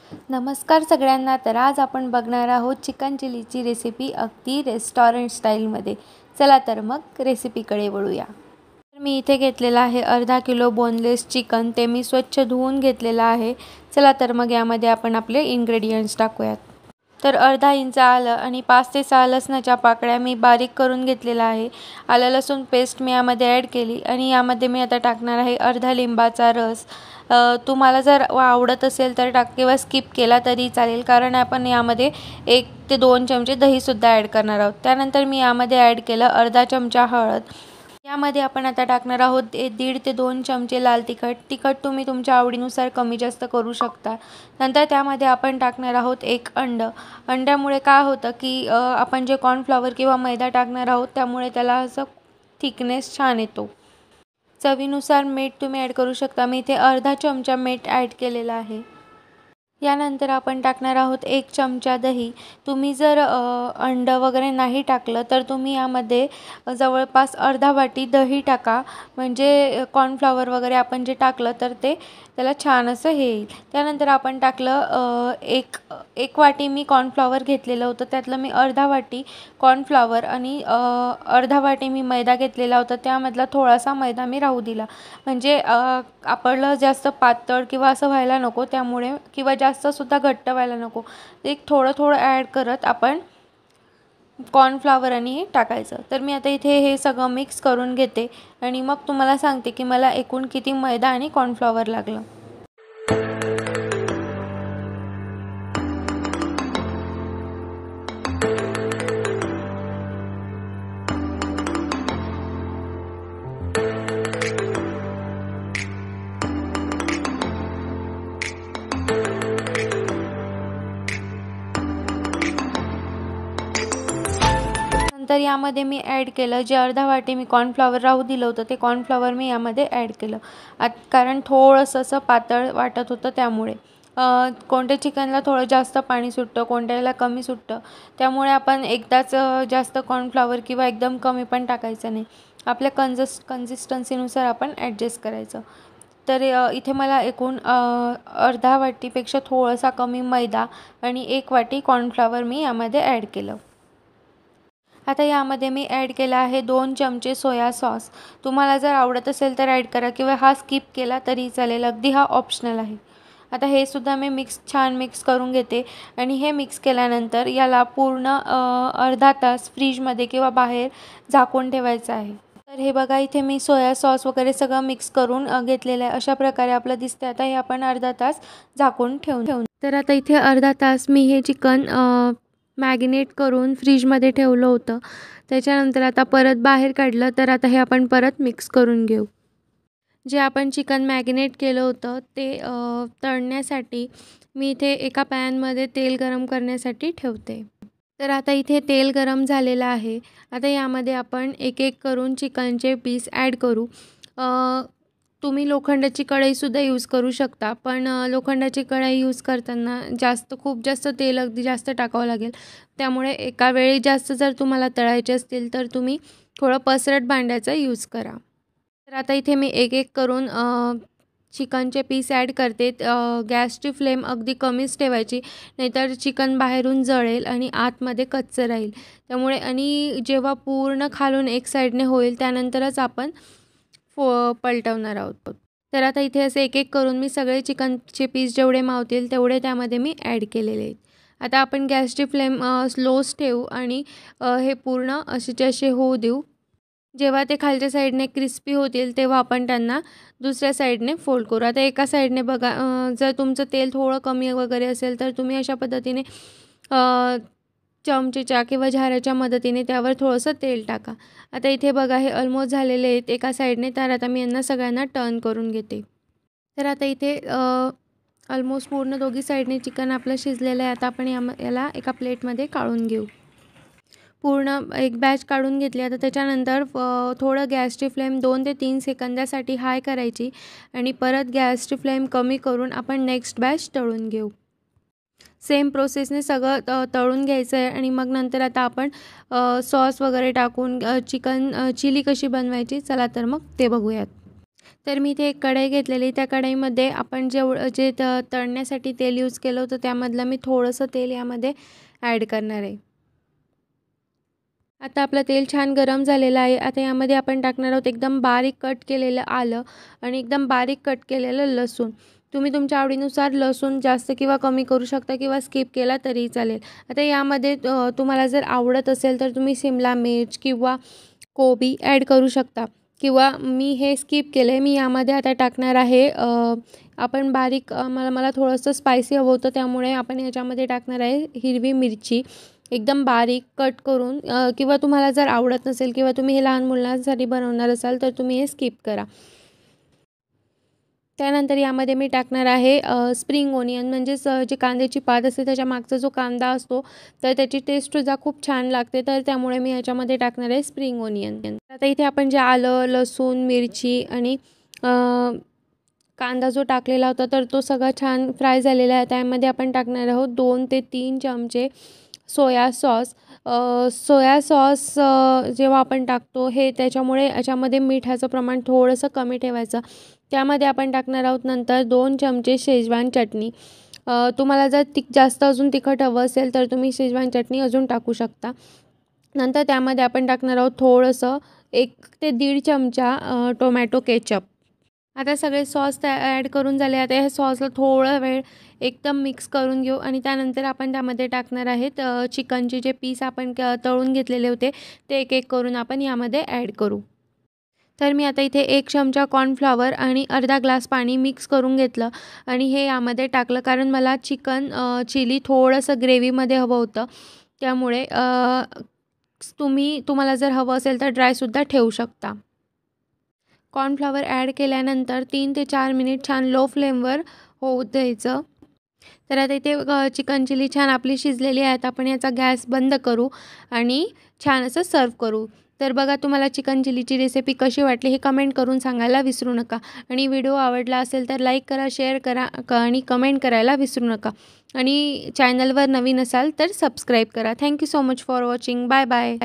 नमस्कार सगळ्यांना। तर आज आपण बघणार आहोत चिकन चिलीची रेसिपी अगदी रेस्टॉरंट स्टाईलमध्ये। चला तर मग रेसिपीकडे वळूया। तर मी इथे घेतलेला आहे अर्धा किलो बोनलेस चिकन। ते मी स्वच्छ धुवून घेतलेला आहे। चला तर मग यामध्ये आपण आपले इन्ग्रेडियंट्स टाकूयात। तर अर्धा इंच आलं आणि 5 ते 6 लसणाच्या पाकळ्या मी बारीक करून घेतलेला आहे। आलं लसूण पेस्ट मी यामध्ये ॲड केली आणि यामध्ये मी आता टाकणार आहे अर्धा लिंबाचा रस। तुम्हाला जर आवडत असेल तर टाक किंवा स्किप केला तरी चालेल, कारण आपण यामध्ये 1 ते 2 चमचे दहीसुद्धा ॲड करणार आहोत। त्यानंतर मी यामध्ये ॲड केलं अर्धा चमचा हळद। यामध्ये आपण आता टाकणार आहोत 1.5 ते 2 चमचे लाल तिखट। तिखट तुम्ही तुमच्या आवडीनुसार कमी जास्त करू शकता। नंतर त्यामध्ये आपण टाकणार आहोत 1 अंड। अंड्यामुळे काय होतं की आपण जे कॉर्नफ्लॉवर किंवा मैदा टाकणार आहोत त्यामुळे त्याला असं थिकनेस छान येतो। चवीनुसार मीठ तुम्ही ॲड करू शकता। मी इथे अर्धा चमचा मीठ ॲड केलेला आहे। यानंतर आपण टाकणार आहोत 1 चमचा दही। तुम्ही जर अंड वगैरे नाही टाकलं तर तुम्ही यामध्ये जवळपास अर्धा वाटी दही टाका, म्हणजे कॉर्नफ्लॉवर वगैरे आपण जे टाकलं तर ते त्याला छान असं हे येईल। त्यानंतर आपण टाकलं एक वाटी मी कॉर्नफ्लॉवर घेतलेलं होतं, त्यातलं मी अर्धा वाटी कॉर्नफ्लॉवर आणि अर्धा वाटी मी मैदा घेतलेला होता, त्यामधला थोडासा मैदा मी राहू दिला, म्हणजे आपलं जास्त पातळ किंवा असं व्हायला नको, त्यामुळे किंवा जास्तसुद्धा घट्ट व्हायला नको। एक थोडं थोडं ॲड करत आपण कॉर्नफ्लॉवर आणि हे टाकायचं। तर मी आता इथे हे सगळं मिक्स करून घेते आणि मग तुम्हाला सांगते की मला एकूण किती मैदा आणि कॉर्नफ्लॉवर लागलं। नंतर यामध्ये मी ॲड केलं जे अर्धा वाटी मी कॉर्नफ्लॉवर राहू दिलं होतं, ते कॉर्नफ्लॉवर मी यामध्ये ॲड केलं। कारण थोडंसं असं पातळ वाटत होतं, त्यामुळे कोणत्या चिकनला थोडं जास्त पाणी सुटतं, कोणत्याला कमी सुटतं, त्यामुळे आपण एकदाच जास्त कॉर्नफ्लॉवर किंवा एकदम कमी पण टाकायचं नाही। आपल्या कन्सिस्टन्सीनुसार आपण ॲडजस्ट करायचं। तर इथे मला एकूण अर्धा वाटीपेक्षा थोडासा कमी मैदा आणि 1 वाटी कॉर्नफ्लॉवर मी यामध्ये ॲड केलं। आता यामध्ये मी ॲड केला आहे 2 चमचे सोया सॉस। तुम्हाला जर आवडत असेल तर ॲड करा किंवा हा स्किप केला तरी चालेल, अगदी हा ऑप्शनल आहे। आता हे सुद्धा मी छान मिक्स करून घेते आणि हे मिक्स केल्यानंतर याला पूर्ण अर्धा तास फ्रीजमध्ये किंवा बाहेर झाकून ठेवायचं आहे। तर हे बघा, इथे मी सोया सॉस वगैरे सगळं मिक्स करून घेतलेलं आहे। अशा प्रकारे आपलं दिसतं। आता हे आपण अर्धा तास झाकून ठेवून तर आता इथे अर्धा तास मी हे चिकन मॅरिनेट करून फ्रीजमध्ये ठेवलं होतं। त्याच्यानंतर आता परत बाहेर काढलं, तर आता हे आपण परत मिक्स करून घेऊ। जे आपण चिकन मॅरिनेट केलं होतं ते तळण्यासाठी मी इथे एका पॅनमध्ये तेल गरम करण्यासाठी ठेवते। तर आता इथे तेल गरम झालेलं आहे। आता यामध्ये आपण एक एक करून चिकनचे पीस ॲड करू। तुम्ही लोखंडाची कढईसुद्धा यूज करू शकता, पण लोखंडाची कढई यूज करताना खूप जास्त तेल अगदी जास्त टाकावं लागेल, त्यामुळे एका वेळी जास्त जर तुम्हाला तळायचे असतील तर तुम्ही थोडं पसरट भांड्याचा यूज करा। तर आता इथे मी एक एक करून चिकनचे पीस ॲड करते। गॅसची फ्लेम अगदी कमीच ठेवायची, नाहीतर चिकन बाहेरून जळेल आणि आतमध्ये कच्चं राहील, त्यामुळे आणि जेव्हा पूर्ण खालून एक साईडने होईल त्यानंतरच आपण पलटवणार आहोत। तर आता इथे असे एक एक करून मी सगळे चिकनचे पीस जेवढे मावतील तेवढे त्यामध्ये मी ॲड केलेले आहेत। आता आपण गॅसची फ्लेम स्लोच ठेवू आणि हे पूर्ण असेचे असे होऊ देऊ। जेव्हा ते खालच्या साईडने क्रिस्पी होतील तेव्हा आपण त्यांना दुसऱ्या साईडने फोल्ड करू। आता एका साईडने बघा, जर तुमचं तेल थोडं कमी वगैरे असेल तर तुम्ही अशा पद्धतीने चमचेच्या किंवा झाऱ्याच्या मदतीने त्यावर थोडंसं तेल टाका। आता इथे बघा, हे ऑलमोस्ट झालेले आहेत एका साईडने। तर आता मी यांना सगळ्यांना टर्न करून घेते। तर आता इथे ऑलमोस्ट पूर्ण दोघी साईडने चिकन आपलं शिजलेलं आहे। आता आपण याला एका प्लेटमध्ये काढून घेऊ। पूर्ण एक बॅच काढून घेतली। आता त्याच्यानंतर थोडं गॅसची फ्लेम 2 ते 3 सेकंदासाठी हाय करायची आणि परत गॅसची फ्लेम कमी करून आपण नेक्स्ट बॅच तळून घेऊ। सेम प्रोसेसने सगळं तळून घ्यायचं आहे आणि मग नंतर आता आपण सॉस वगैरे टाकून चिकन चिली कशी बनवायची, चला तर मग ते बघूयात। तर मी इथे एक कढई घेतलेली. त्या कढईमध्ये आपण जे तळण्यासाठी तेल यूज केलं होतं त्यामधलं मी थोडंसं तेल यामध्ये ॲड करणार आहे. आता आपलं तेल छान गरम झालेलं आहे. आता यामध्ये आपण टाकणार आहोत एकदम बारीक कट केलेलं आलं आणि एकदम बारीक कट केलेलं लसूण. तुम्ही तुमच्या आवडीनुसार लसूण जास्त किंवा कमी करू शकता किंवा स्किप केला तरी चालेल. आता यामध्ये तुम्हाला जर आवडत असेल तर तुम्ही शिमला मिर्च किंवा कोबी ॲड करू शकता किंवा मी हे स्किप केलं आहे. मी यामध्ये आता टाकणार आहे आपण बारीक मला थोडंसं स्पायसी हवं होतं त्यामुळे आपण याच्यामध्ये टाकणार आहे हिरवी मिरची एकदम बारीक कट करून किंवा तुम्हाला जर आवडत नसेल किंवा तुम्ही हे लहान मुलांसाठी बनवणार असाल तर तुम्ही हे स्किप करा. त्यानंतर यामध्ये मी टाकणार आहे स्प्रिंग ओनियन म्हणजेच जी कांद्याची पात असते त्याच्या मागचा जो कांदा असतो तर त्याची टेस्टसुद्धा खूप छान लागते. तर त्यामुळे मी याच्यामध्ये टाकणार आहे स्प्रिंग ओनियन. आता इथे आपण जे आलं लसूण मिरची आणि कांदा जो टाकलेला होता तर तो सगळा छान फ्राय झालेला आहे. त्यामध्ये आपण टाकणार आहोत 2 ते 3 चमचे सोया सॉस. सोया सॉस जेव्हा आपण टाकतो हे त्याच्यामुळे याच्यामध्ये मिठाचं प्रमाण थोडंसं कमी ठेवायचं. त्यामध्ये आपण टाकणार आहोत नंतर 2 चमचे शेजवान चटणी. तुम्हाला जर जास्त अजून तिखट हवं असेल तर तुम्ही शेजवान चटणी अजून टाकू शकता. नंतर त्यामध्ये आपण टाकणार आहोत थोडंसं 1 ते 1.5 चमचा टोमॅटो केचप. आता सगळे सॉस ॲड करून झाले. आता ह्या सॉसला थोडा वेळ एकदम मिक्स करून घेऊ आणि त्यानंतर आपण त्यामध्ये टाकणार आहेत चिकनचे जे पीस आपण तळून घेतलेले होते ते एक एक करून आपण यामध्ये ॲड करू. तर मी आता इथे 1 चमचा कॉर्नफ्लॉवर आणि अर्धा ग्लास पाणी मिक्स करून घेतलं आणि हे यामध्ये टाकलं कारण मला चिकन चिली थोडंसं ग्रेव्हीमध्ये हवं होतं. त्यामुळे तुम्हाला जर हवं असेल तर ड्रायसुद्धा ठेवू शकता. कॉर्नफ्लॉवर ॲड केल्यानंतर 3 ते 4 मिनिट छान लो फ्लेमवर होऊ द्यायचं. तर आता इथे चिकन चिली छान आपली शिजलेली आहे. आपण याचा गॅस बंद करू आणि छान असं सर्व करू. तर बघा तुम्हाला चिकन चिलीची रेसिपी कशी वाटली हे कमेंट करून सांगायला विसरू नका. आणि व्हिडिओ आवडला असेल तर लाईक करा, शेअर करा आणि कमेंट करायला विसरू नका. आणि चॅनलवर नवीन असाल तर सबस्क्राईब करा. Thank you so much for watching. Bye bye.